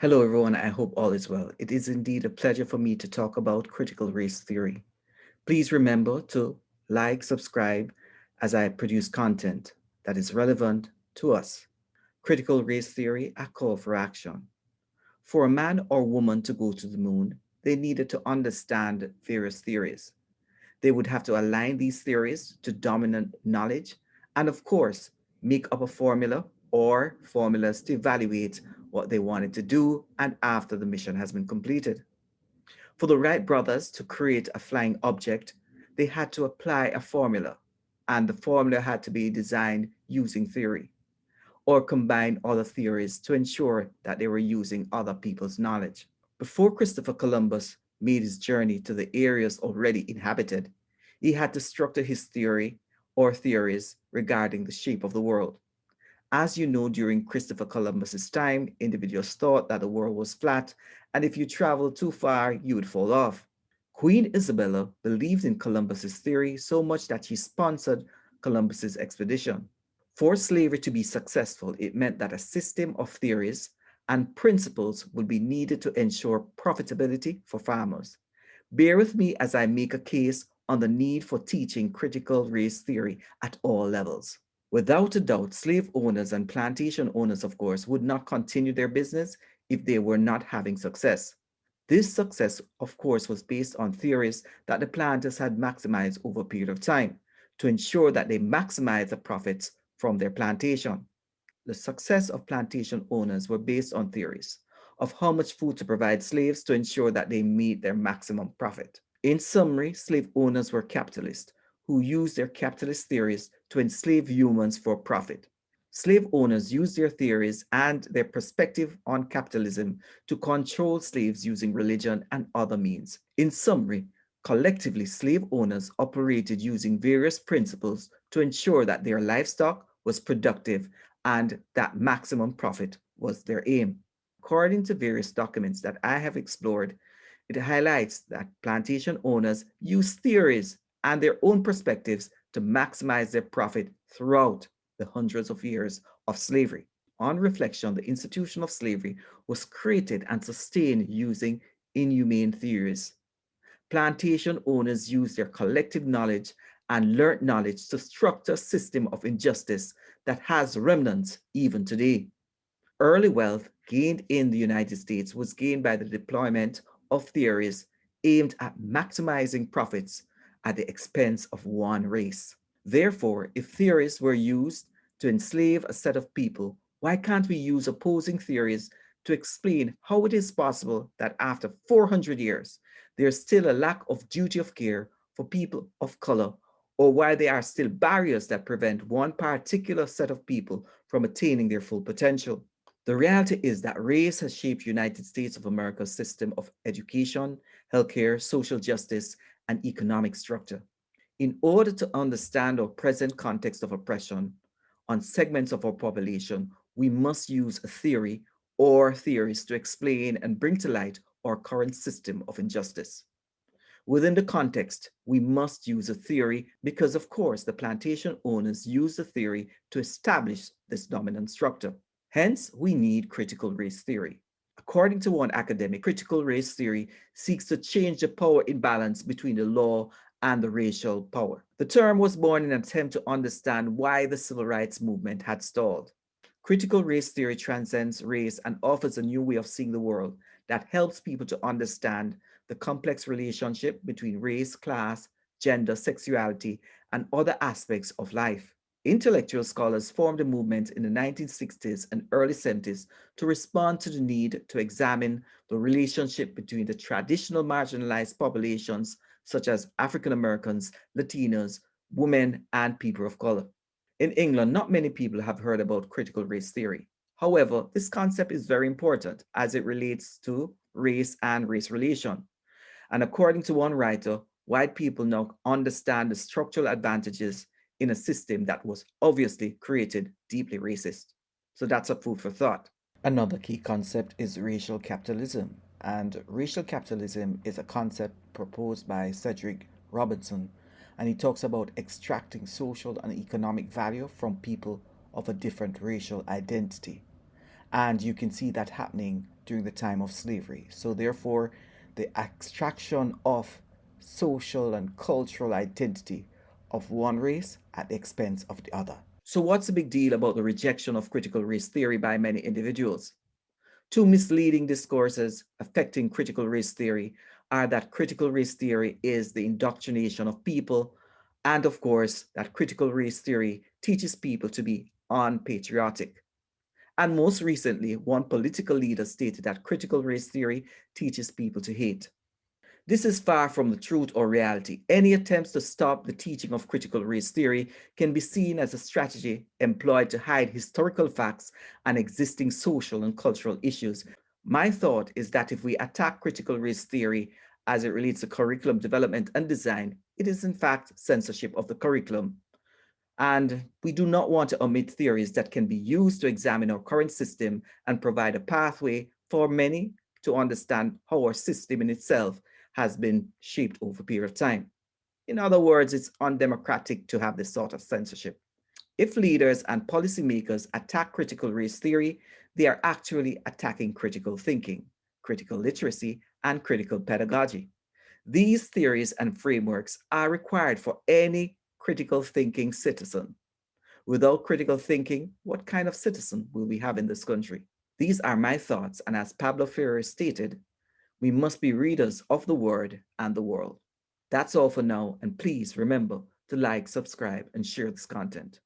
Hello, everyone. I hope all is well. It is indeed a pleasure for me to talk about critical race theory. Please remember to like, subscribe as I produce content that is relevant to us. Critical race theory, a call for action. For a man or woman to go to the moon, they needed to understand various theories. They would have to align these theories to dominant knowledge and, of course, make up a formula or formulas to evaluate what they wanted to do and after the mission has been completed. For the Wright brothers to create a flying object, they had to apply a formula, and the formula had to be designed using theory or combine other theories to ensure that they were using other people's knowledge. Before Christopher Columbus made his journey to the areas already inhabited, he had to structure his theory or theories regarding the shape of the world. As you know, during Christopher Columbus's time, individuals thought that the world was flat, and if you traveled too far, you would fall off. Queen Isabella believed in Columbus's theory so much that she sponsored Columbus's expedition. For slavery to be successful, it meant that a system of theories and principles would be needed to ensure profitability for farmers. Bear with me as I make a case on the need for teaching critical race theory at all levels. Without a doubt, slave owners and plantation owners, of course, would not continue their business if they were not having success. This success, of course, was based on theories that the planters had maximized over a period of time to ensure that they maximize the profits from their plantation. The success of plantation owners were based on theories of how much food to provide slaves to ensure that they meet their maximum profit. In summary, slave owners were capitalists who used their capitalist theories to enslave humans for profit. Slave owners used their theories and their perspective on capitalism to control slaves using religion and other means. In summary, collectively, slave owners operated using various principles to ensure that their livestock was productive and that maximum profit was their aim. According to various documents that I have explored, it highlights that plantation owners use theories and their own perspectives to maximize their profit throughout the hundreds of years of slavery. On reflection, the institution of slavery was created and sustained using inhumane theories. Plantation owners used their collective knowledge and learned knowledge to structure a system of injustice that has remnants even today. Early wealth gained in the United States was gained by the deployment of theories aimed at maximizing profits at the expense of one race. Therefore, if theories were used to enslave a set of people, why can't we use opposing theories to explain how it is possible that after 400 years, there's still a lack of duty of care for people of color, or why there are still barriers that prevent one particular set of people from attaining their full potential? The reality is that race has shaped United States of America's system of education, healthcare, social justice, and economic structure. In order to understand our present context of oppression on segments of our population, we must use a theory or theories to explain and bring to light our current system of injustice. Within the context, we must use a theory because, of course, the plantation owners used the theory to establish this dominant structure. Hence, we need critical race theory. According to one academic, critical race theory seeks to change the power imbalance between the law and the racial power. The term was born in an attempt to understand why the civil rights movement had stalled. Critical race theory transcends race and offers a new way of seeing the world that helps people to understand the complex relationship between race, class, gender, sexuality, and other aspects of life. Intellectual scholars formed a movement in the 1960s and early 70s to respond to the need to examine the relationship between the traditional marginalized populations, such as African Americans, Latinos, women, and people of color. In England, not many people have heard about critical race theory. However, this concept is very important as it relates to race and race relation. And according to one writer, white people now understand the structural advantages in a system that was obviously created deeply racist. So that's a food for thought. Another key concept is racial capitalism. And racial capitalism is a concept proposed by Cedric Robinson. And he talks about extracting social and economic value from people of a different racial identity. And you can see that happening during the time of slavery. So, therefore, the extraction of social and cultural identity of one race at the expense of the other. So, what's the big deal about the rejection of critical race theory by many individuals? Two misleading discourses affecting critical race theory are that critical race theory is the indoctrination of people, and of course, that critical race theory teaches people to be unpatriotic. And most recently, one political leader stated that critical race theory teaches people to hate. This is far from the truth or reality. Any attempts to stop the teaching of critical race theory can be seen as a strategy employed to hide historical facts and existing social and cultural issues. My thought is that if we attack critical race theory as it relates to curriculum development and design, it is in fact censorship of the curriculum. And we do not want to omit theories that can be used to examine our current system and provide a pathway for many to understand how our system in itself has been shaped over a period of time. In other words, it's undemocratic to have this sort of censorship. If leaders and policymakers attack critical race theory, they are actually attacking critical thinking, critical literacy, and critical pedagogy. These theories and frameworks are required for any critical thinking citizen. Without critical thinking, what kind of citizen will we have in this country? These are my thoughts, and as Pablo Freire stated, we must be readers of the word and the world. That's all for now, and please remember to like, subscribe, and share this content.